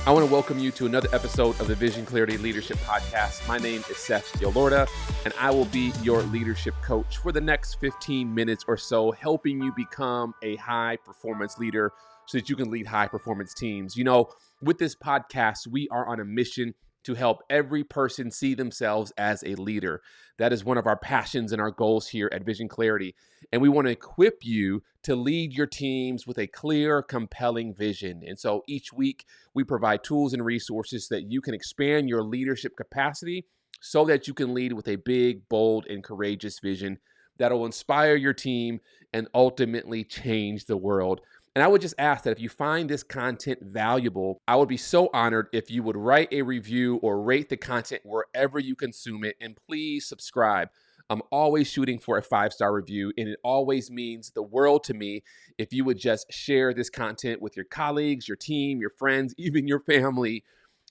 I want to welcome you to another episode of the Vision Clarity Leadership Podcast. My name is Seth Yelorda, and I will be your leadership coach for the next 15 minutes or so, helping you become a high-performance leader so that you can lead high-performance teams. You know, with this podcast, we are on a mission to help every person see themselves as a leader. That is one of our passions and our goals here at Vision Clarity. And we want to equip you to lead your teams with a clear, compelling vision. And so each week we provide tools and resources that you can expand your leadership capacity so that you can lead with a big, bold, and courageous vision that will inspire your team and ultimately change the world. And I would just ask that if you find this content valuable, I would be so honored if you would write a review or rate the content wherever you consume it. And please subscribe. I'm always shooting for a 5-star review, and it always means the world to me if you would just share this content with your colleagues, your team, your friends, even your family,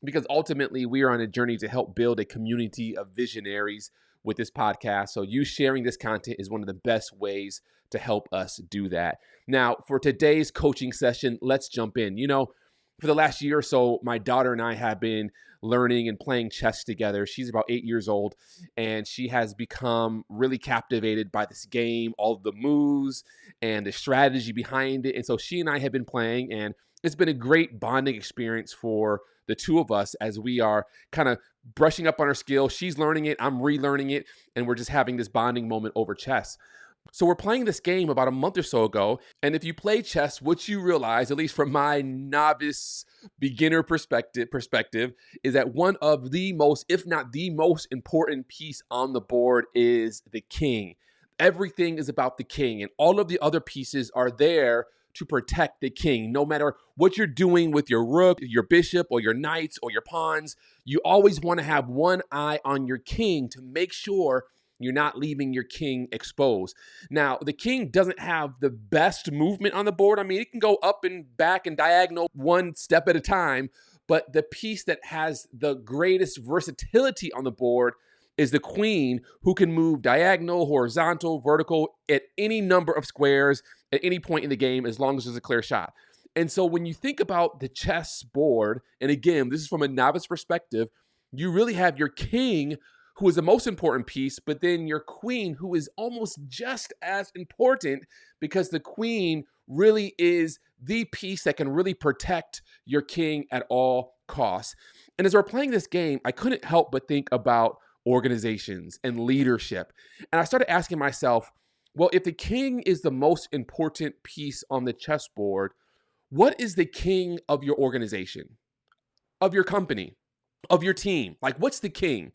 because ultimately we are on a journey to help build a community of visionaries with this podcast. So you sharing this content is one of the best ways to help us do that. Now, for today's coaching session, let's jump in. You know, for the last year or so, my daughter and I have been learning and playing chess together. She's about 8 years old, and she has become really captivated by this game, all of the moves and the strategy behind it. And so she and I have been playing, and it's been a great bonding experience for the two of us as we are kind of brushing up on our skills. She's learning it, I'm relearning it, and we're just having this bonding moment over chess. So we're playing this game about a month or so ago, and if you play chess, what you realize, at least from my novice beginner perspective, is that one of the most, if not the most important piece on the board is the king. Everything is about the king, and all of the other pieces are there to protect the king. No matter what you're doing with your rook, your bishop, or your knights, or your pawns, you always want to have one eye on your king to make sure you're not leaving your king exposed. Now, the king doesn't have the best movement on the board. I mean, it can go up and back and diagonal one step at a time, but the piece that has the greatest versatility on the board is the queen, who can move diagonal, horizontal, vertical at any number of squares at any point in the game as long as there's a clear shot. And so when you think about the chess board, and again, this is from a novice perspective, you really have your king, who is the most important piece, but then your queen, who is almost just as important, because the queen really is the piece that can really protect your king at all costs. And as we're playing this game, I couldn't help but think about organizations and leadership. And I started asking myself, well, if the king is the most important piece on the chessboard, what is the king of your organization, of your company, of your team? Like, what's the king?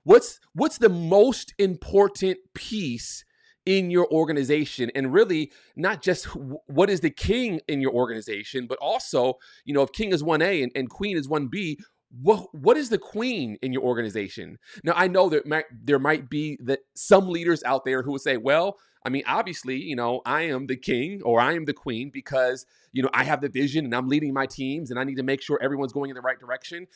What's the most important piece in your organization? And really, not just what is the king in your organization, but also, you know, if king is 1A and queen is 1B, what is the queen in your organization? Now, I know that there might be some leaders out there who would say, well, I mean, obviously, you know, I am the king or I am the queen because, you know, I have the vision and I'm leading my teams and I need to make sure everyone's going in the right direction.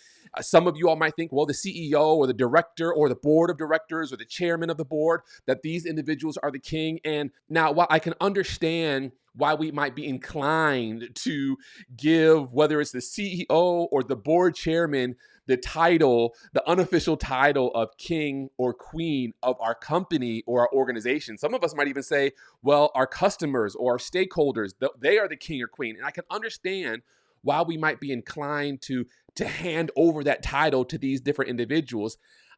Some of you all might think, well, the CEO or the director or the board of directors or the chairman of the board, that these individuals are the king. And now, while I can understand why we might be inclined to give, whether it's the CEO or the board chairman, the title, the unofficial title of king or queen of our company or our organization. Some of us might even say, well, our customers or our stakeholders, they are the king or queen. And I can understand why we might be inclined to hand over that title to these different individuals.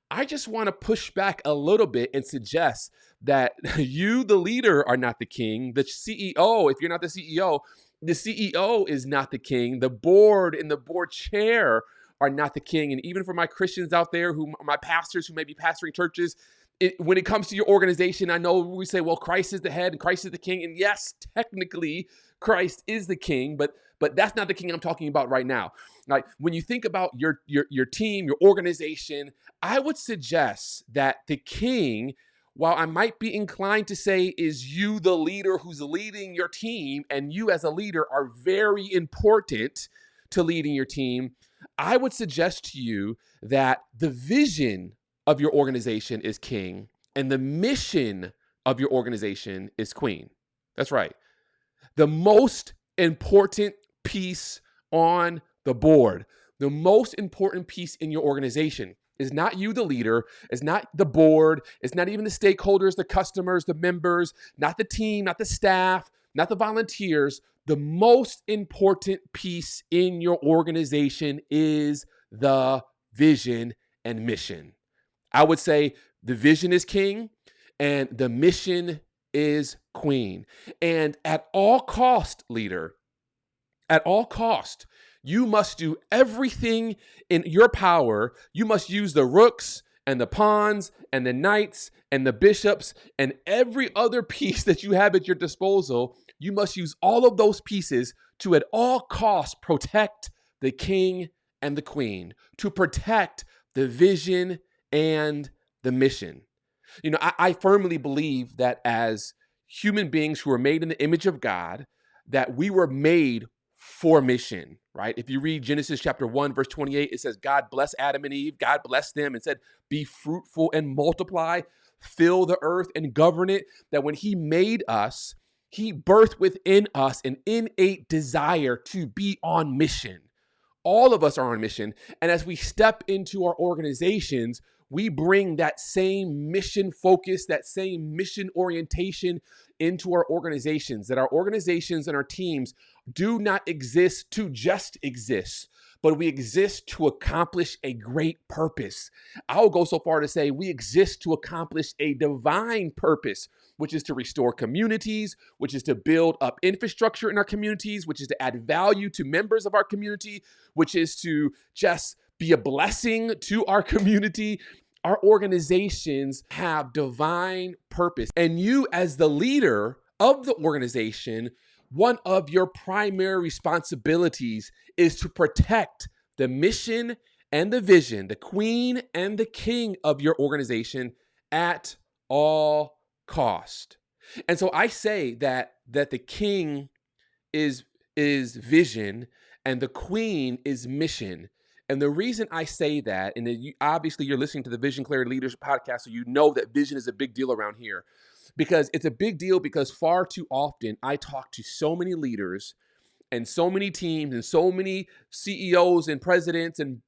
I just want to push back a little bit and suggest that you, the leader, are not the king. The CEO, if you're not the CEO is not the king. The board and the board chair are not the king. And even for my Christians out there, my pastors who may be pastoring churches, when it comes to your organization, I know we say, well, Christ is the head and Christ is the king. And yes, technically, Christ is the king, but that's not the king I'm talking about right now. Like, when you think about your team, your organization, I would suggest that the king, while I might be inclined to say is you the leader who's leading your team, and you as a leader are very important to leading your team, I would suggest to you that the vision of your organization is king and the mission of your organization is queen. That's right. The most important piece on the board, The most important piece in your organization is not you, the leader, it's not the board, it's not even the stakeholders, the customers, the members, not the team, not the staff, not the volunteers. The most important piece in your organization is the vision and mission. I would say the vision is king and the mission is queen. And at all cost, leader, at all cost, you must do everything in your power. You must use the rooks and the pawns and the knights and the bishops and every other piece that you have at your disposal. You must use all of those pieces to at all costs protect the king and the queen, to protect the vision and the mission. I firmly believe that as human beings who are made in the image of God, that we were made for mission, right? If you read Genesis chapter 1, verse 28, it says, God blessed Adam and Eve. God blessed them and said, be fruitful and multiply, fill the earth and govern it. That when he made us, he birthed within us an innate desire to be on mission. All of us are on mission. And as we step into our organizations, we bring that same mission focus, that same mission orientation into our organizations, that our organizations and our teams do not exist to just exist, but we exist to accomplish a great purpose. I'll go so far to say we exist to accomplish a divine purpose, which is to restore communities, which is to build up infrastructure in our communities, which is to add value to members of our community, which is to just be a blessing to our community. Our organizations have divine purpose. And you, as the leader of the organization, one of your primary responsibilities is to protect the mission and the vision, the queen and the king of your organization at all cost. And so I say that the king is vision and the queen is mission. And the reason I say that, and obviously you're listening to the Vision Clarity Leadership Podcast, so you know that vision is a big deal around here. Because it's a big deal because far too often I talk to so many leaders and so many teams and so many CEOs and presidents and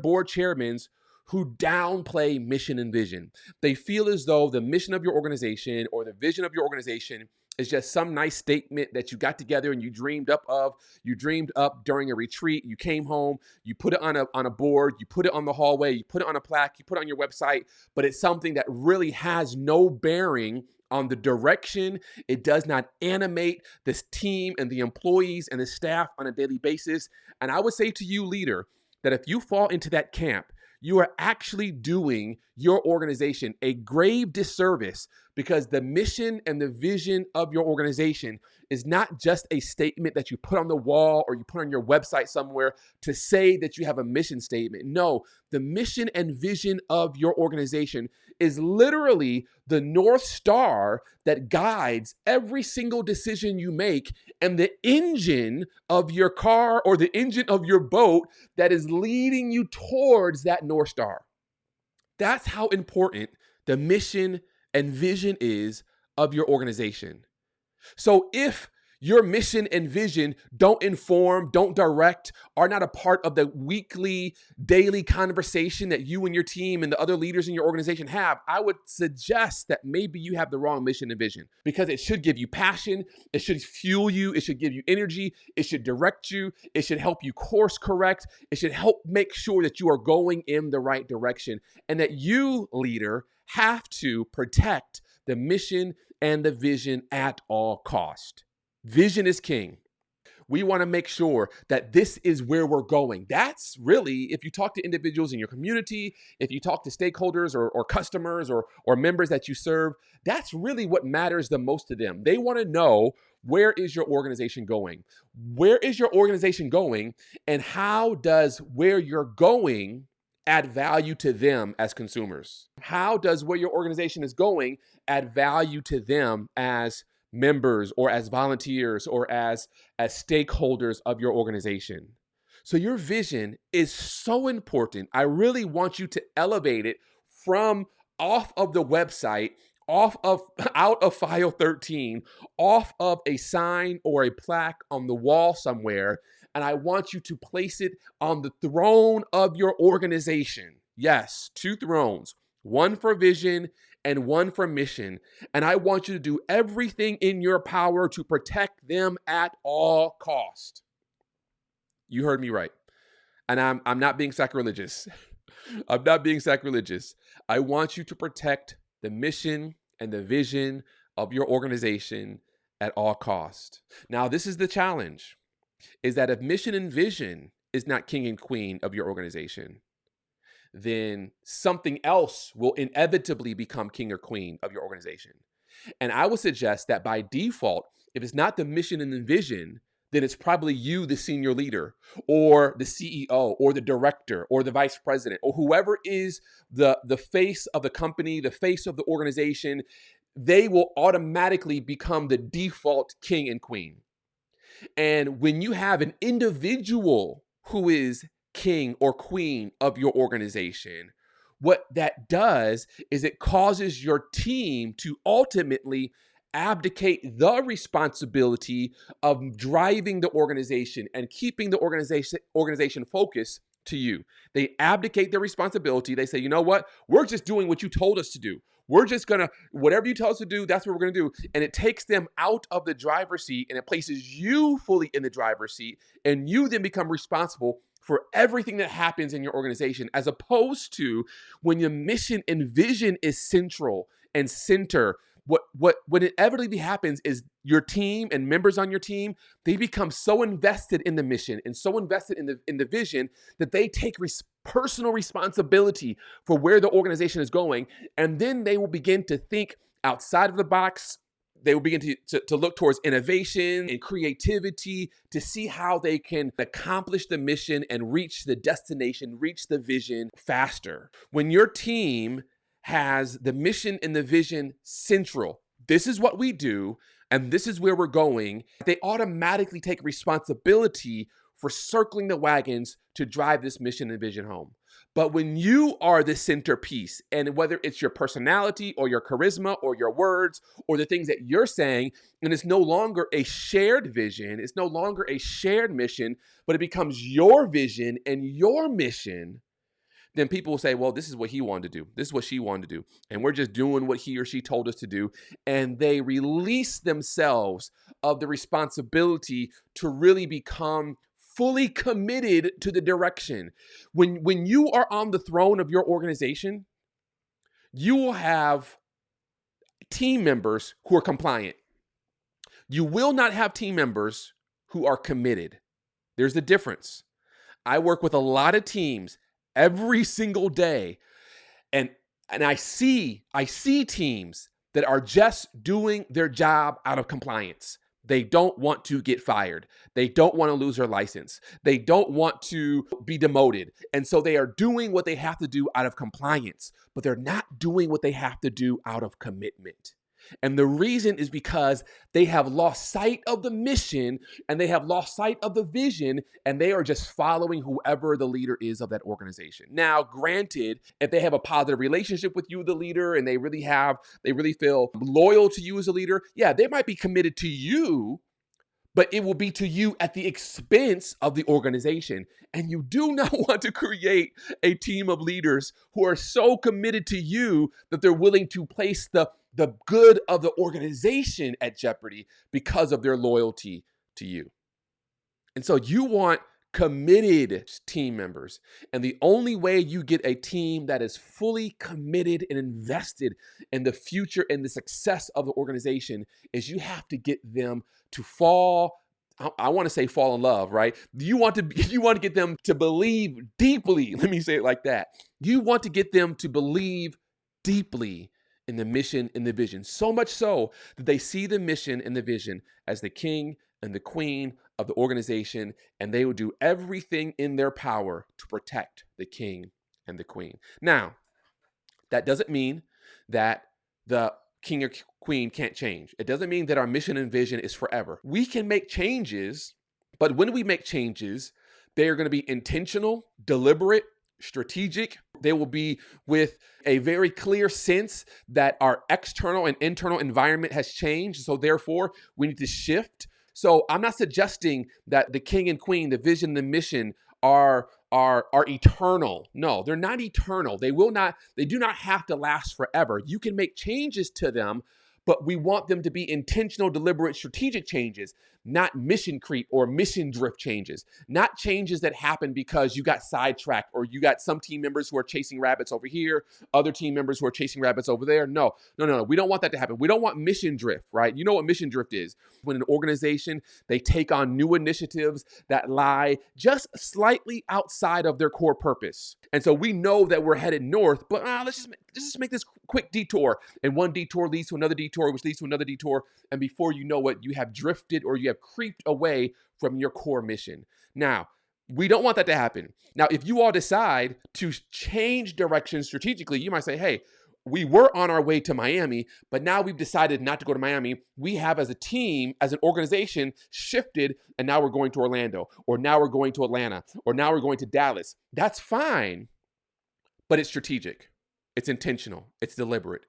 board chairmen who downplay mission and vision. They feel as though the mission of your organization or the vision of your organization is just some nice statement that you got together and you dreamed up of. You dreamed up during a retreat. You came home, you put it on a board, you put it on the hallway, you put it on a plaque, you put it on your website, but it's something that really has no bearing on the direction. It does not animate this team and the employees and the staff on a daily basis. And I would say to you, leader, that if you fall into that camp, you are actually doing your organization a grave disservice, because the mission and the vision of your organization is not just a statement that you put on the wall or you put on your website somewhere to say that you have a mission statement. No, the mission and vision of your organization is literally the North Star that guides every single decision you make and the engine of your car or the engine of your boat that is leading you towards that North Star. That's how important the mission and vision is of your organization. So if your mission and vision don't inform, don't direct, are not a part of the weekly, daily conversation that you and your team and the other leaders in your organization have, I would suggest that maybe you have the wrong mission and vision, because it should give you passion, it should fuel you, it should give you energy, it should direct you, it should help you course correct, it should help make sure that you are going in the right direction, and that you, leader, have to protect the mission and the vision at all cost. Vision is king. We want to make sure that this is where we're going. That's really, if you talk to individuals in your community, if you talk to stakeholders or customers or members that you serve, that's really what matters the most to them. They want to know, where is your organization going? Where is your organization going? And how does where you're going add value to them as consumers? How does where your organization is going add value to them as members or as volunteers or as stakeholders of your organization? So your vision is so important. I really want you to elevate it from off of the website, out of file 13, off of a sign or a plaque on the wall somewhere, and I want you to place it on the throne of your organization. Yes, 2 thrones, one for vision and one for mission. And I want you to do everything in your power to protect them at all cost. You heard me right. And I'm not being sacrilegious. I'm not being sacrilegious. I want you to protect the mission and the vision of your organization at all cost. Now, this is the challenge, is that if mission and vision is not king and queen of your organization, then something else will inevitably become king or queen of your organization. And I would suggest that by default, if it's not the mission and the vision, then it's probably you, the senior leader, or the CEO, or the director, or the vice president, or whoever is the face of the company, the face of the organization. They will automatically become the default king and queen. And when you have an individual who is king or queen of your organization, what that does is it causes your team to ultimately abdicate the responsibility of driving the organization and keeping the organization focused to you. They abdicate their responsibility. They say, you know what? We're just doing what you told us to do. We're just going to, whatever you tell us to do, that's what we're going to do. And it takes them out of the driver's seat and it places you fully in the driver's seat. And you then become responsible for everything that happens in your organization, as opposed to when your mission and vision is central and center. What inevitably happens is your team and members on your team, they become so invested in the mission and so invested in the vision that they take personal responsibility for where the organization is going. And then they will begin to think outside of the box. They will begin to look towards innovation and creativity to see how they can accomplish the mission and reach the destination, reach the vision faster. When your team has the mission and the vision central, this is what we do, and this is where we're going, they automatically take responsibility for circling the wagons to drive this mission and vision home. But when you are the centerpiece, and whether it's your personality or your charisma or your words or the things that you're saying, and it's no longer a shared vision, it's no longer a shared mission, but it becomes your vision and your mission, then people will say, well, this is what he wanted to do. This is what she wanted to do. And we're just doing what he or she told us to do. And they release themselves of the responsibility to really become fully committed to the direction. When you are on the throne of your organization, you will have team members who are compliant. You will not have team members who are committed. There's the difference. I work with a lot of teams every single day, and I see teams that are just doing their job out of compliance. They don't want to get fired. They don't want to lose their license. They don't want to be demoted. And so they are doing what they have to do out of compliance, but they're not doing what they have to do out of commitment. And the reason is because they have lost sight of the mission and they have lost sight of the vision, and they are just following whoever the leader is of that organization. Now, granted, if they have a positive relationship with you, the leader, and they really feel loyal to you as a leader, yeah, they might be committed to you, but it will be to you at the expense of the organization. And you do not want to create a team of leaders who are so committed to you that they're willing to place the good of the organization at jeopardy because of their loyalty to you. And so you want committed team members. And the only way you get a team that is fully committed and invested in the future and the success of the organization is you have to get them to fall in love, right? You want to get them to believe deeply. Let me say it like that. You want to get them to believe deeply in the mission and the vision, so much so that they see the mission and the vision as the king and the queen of the organization, and they will do everything in their power to protect the king and the queen. Now, that doesn't mean that the king or queen can't change. It doesn't mean that our mission and vision is forever. We can make changes, but when we make changes, they are going to be intentional, deliberate, strategic. They will be with a very clear sense that our external and internal environment has changed. So therefore, we need to shift So I'm not suggesting that the king and queen, the vision, the mission are eternal. No, they're not eternal. They do not have to last forever. You can make changes to them, but we want them to be intentional, deliberate, strategic changes, not mission creep or mission drift changes, not changes that happen because you got sidetracked or you got some team members who are chasing rabbits over here, other team members who are chasing rabbits over there. No. We don't want that to happen. We don't want mission drift, right? You know what mission drift is? When an organization, they take on new initiatives that lie just slightly outside of their core purpose. And so we know that we're headed north, but let's just make this quick detour. And one detour leads to another detour, which leads to another detour. And before you know it, you have drifted or you have creeped away from your core mission. Now, we don't want that to happen. Now, if you all decide to change direction strategically, you might say, hey, we were on our way to Miami, but now we've decided not to go to Miami. We have, as a team, as an organization, shifted, and now we're going to Orlando, or now we're going to Atlanta, or now we're going to Dallas. That's fine, but it's strategic. It's intentional. It's deliberate.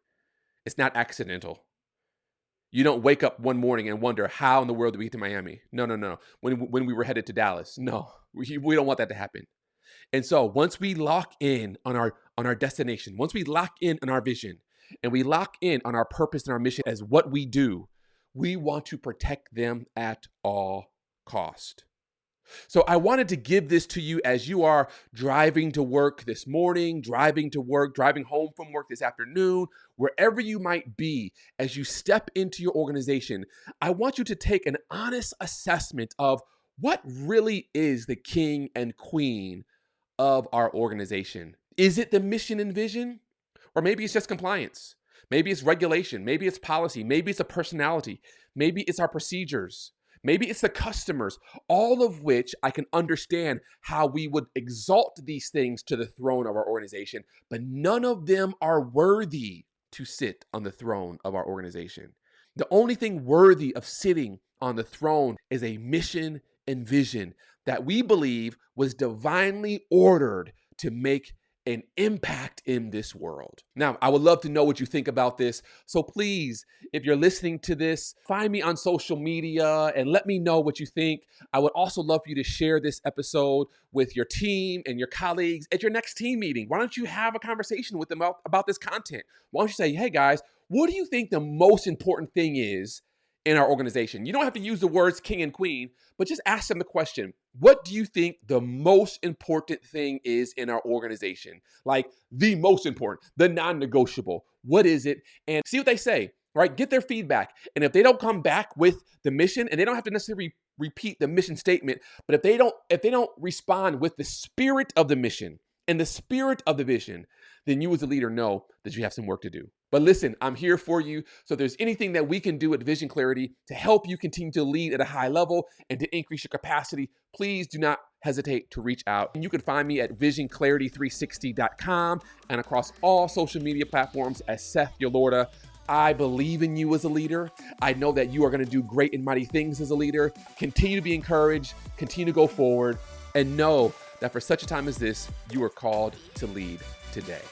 It's not accidental. You don't wake up one morning and wonder, how in the world did we get to Miami? No. When we were headed to Dallas. No, we don't want that to happen. And so once we lock in on our destination, once we lock in on our vision, and we lock in on our purpose and our mission as what we do, we want to protect them at all cost. So I wanted to give this to you as you are driving to work this morning, driving to work, driving home from work this afternoon, wherever you might be, as you step into your organization. I want you to take an honest assessment of what really is the king and queen of our organization. Is it the mission and vision? Or maybe it's just compliance. Maybe it's regulation. Maybe it's policy. Maybe it's a personality. Maybe it's our procedures. Maybe it's the customers, all of which I can understand how we would exalt these things to the throne of our organization, but none of them are worthy to sit on the throne of our organization. The only thing worthy of sitting on the throne is a mission and vision that we believe was divinely ordered to make an impact in this world. Now, I would love to know what you think about this. So please, if you're listening to this, find me on social media and let me know what you think. I would also love for you to share this episode with your team and your colleagues at your next team meeting. Why don't you have a conversation with them about this content? Why don't you say, hey guys, what do you think the most important thing is in our organization? You don't have to use the words king and queen, but just ask them the question, what do you think the most important thing is in our organization? Like the most important, the non-negotiable. What is it? And see what they say, right? Get their feedback. And if they don't come back with the mission, and they don't have to necessarily repeat the mission statement, but if they don't respond with the spirit of the mission and the spirit of the vision, then you as a leader know that you have some work to do. But listen, I'm here for you. So if there's anything that we can do at Vision Clarity to help you continue to lead at a high level and to increase your capacity, please do not hesitate to reach out. And you can find me at visionclarity360.com and across all social media platforms as Seth Yelorda. I believe in you as a leader. I know that you are going to do great and mighty things as a leader. Continue to be encouraged, continue to go forward, and know that for such a time as this, you are called to lead today.